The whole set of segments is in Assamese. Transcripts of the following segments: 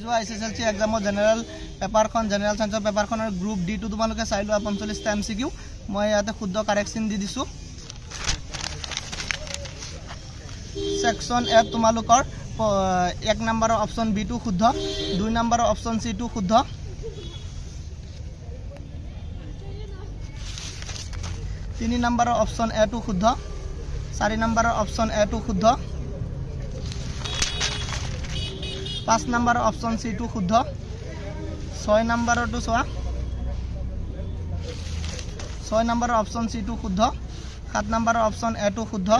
যোৱা এছএছএলসি এক্সামৰ জেনেৰেল পেপাৰখন জেনেৰেল সায়েন্সৰ পেপাৰখনৰ গ্ৰুপ ডি টু তোমালোকে চাই লোৱা 45টা এমসিকিউ মই ইয়াতে শুদ্ধ কাৰেকশন দি দিছো সেকশন এ তোমালোকৰ 1 নম্বৰৰ অপচন বি টু শুদ্ধ 2 নম্বৰৰ অপচন সি টু শুদ্ধ 3 নম্বৰৰ অপচন এ টু শুদ্ধ 4 নম্বৰৰ অপচন এ টু শুদ্ধ 5 নম্বৰৰ অপচন সি টু শুদ্ধ 6 নম্বৰৰ টু সোৱা 6 নম্বৰৰ অপচন সি টু শুদ্ধ 7 নম্বৰৰ অপচন এ টু শুদ্ধ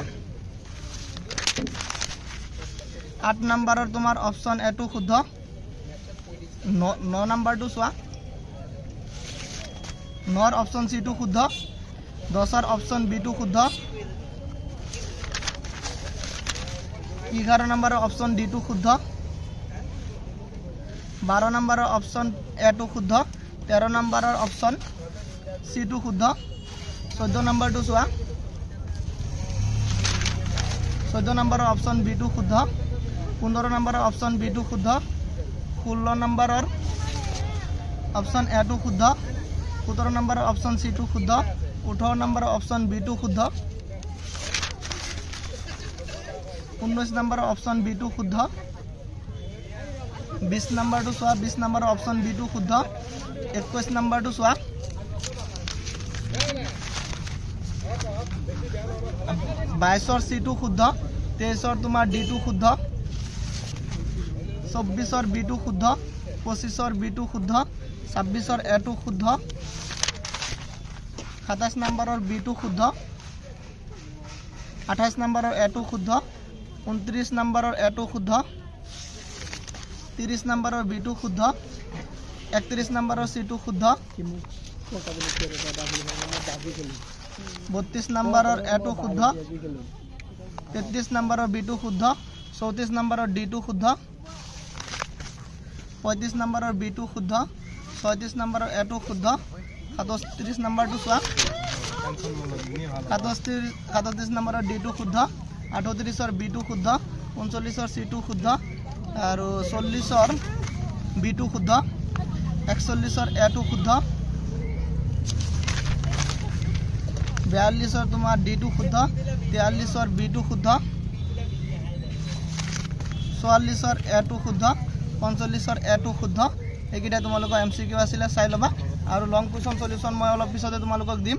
8 নম্বৰৰ তোমাৰ অপচন এ টু শুদ্ধ 9 নম্বৰটো সোৱা 9ৰ অপচন সি টু শুদ্ধ 10ৰ অপচন বি টু শুদ্ধ 11 নম্বৰৰ অপচন ডি টু শুদ্ধ 12 নম্বৰৰ অপচন এ টু শুদ্ধ 13 নম্বৰৰ অপচন সি টু শুদ্ধ 14 নম্বৰটো সোৱা 14 নম্বৰৰ অপচন বি টু শুদ্ধ 15 নম্বৰৰ অপচন বি টু শুদ্ধ 16 নম্বৰৰ অপচন এ টু শুদ্ধ 17 নম্বৰৰ অপচন সি টু শুদ্ধ 18 নম্বৰৰ অপচন বি টু শুদ্ধ 19 নম্বৰৰ অপচন বি টু শুদ্ধ 20 নম্বৰটো সোৱা 20 নম্বৰৰ অপচন বি টু শুদ্ধ 21 নম্বৰটো সোৱা 22ৰ সি টু শুদ্ধ 23ৰ তোমাৰ ডি টু শুদ্ধ 24ৰ বি টু শুদ্ধ 25ৰ বি টু শুদ্ধ 26ৰ এ টু শুদ্ধ 27 নম্বৰৰ বি টু শুদ্ধ 28 নম্বৰৰ এ টু শুদ্ধ 29 নম্বৰৰ এ টু শুদ্ধ 30 নম্বৰৰ বি টু শুদ্ধ 31 নম্বৰৰ সি টু শুদ্ধ 32 নম্বৰৰ এ টু শুদ্ধ 33 নম্বৰৰ বি টু শুদ্ধ 34 নম্বৰৰ ডি টু শুদ্ধ 35 নম্বৰৰ বি টু শুদ্ধ 36 নম্বৰৰ এ টু শুদ্ধ 37 নম্বৰটো সোৱা 37 নম্বৰৰ ডি টু শুদ্ধ 38ৰ বি টু শুদ্ধ 39ৰ সি টু শুদ্ধ আৰু 40ৰ বি টু শুদ্ধ 41ৰ এ টু শুদ্ধ 42ৰ তোমাৰ ডি টু শুদ্ধ 43ৰ বি টু শুদ্ধ 44ৰ এ টু শুদ্ধ 45ৰ এ টু শুদ্ধ এইকেইটা তোমালোকৰ এমসিকিউ আছিলে চাই লবা আৰু লং কুৱেশ্যন সলিউশন মই অলপ পিছতে তোমালোকক দিম।